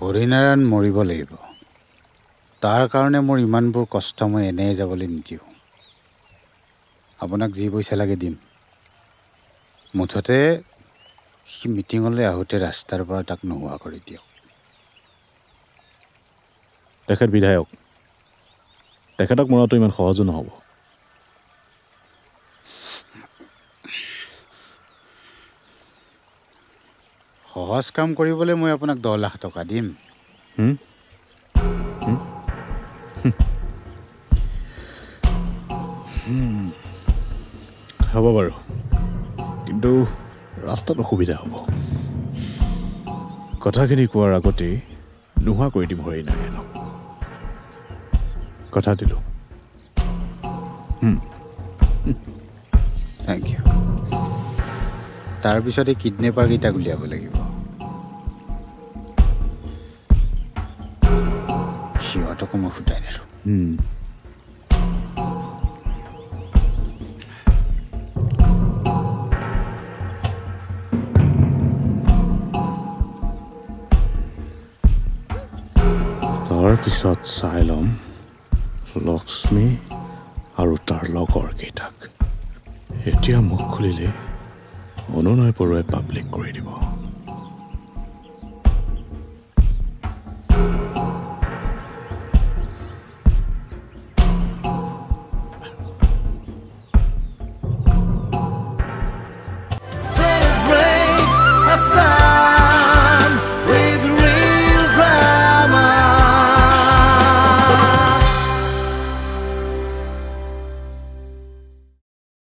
হৰিনাৰায়ণ মৰিব লাগিব তাৰ কাৰণে মোৰ ইমানবোৰ কষ্ট মই এনেই যাবলৈ নিদিওঁ আপোনাক যি পইচা লাগে দিম মুঠতে সি মিটিঙলৈ আহোঁতে ৰাস্তাৰ পৰা তাক নোহোৱা কৰি দিয়ক তেখেত বিধায়ক তেখেতক মৰাটো ইমান সহজো নহ'ব সহজ কাম কৰিবলৈ মই আপোনাক 10 লাখ টকা দিম হ'ব বাৰু কিন্তু ৰাস্তাত অসুবিধা হ'ব কথাখিনি কোৱাৰ আগতেই নোহোৱা কৰি দিম হৰিনাৰায়ণক কথা দিলোঁ থেংক ইউ তাৰপিছত এই কিডনেপাৰকেইটাক উলিয়াব লাগিব সিহঁতকো মই ফুটাই নিছোঁ তাৰপিছত চাই ল'ম লক্ষ্মী আৰু তাৰ লগৰ কেইটাক এতিয়া মুখ খুলিলে অনুনয় পৰুৱাই পাব্লিক কৰি দিব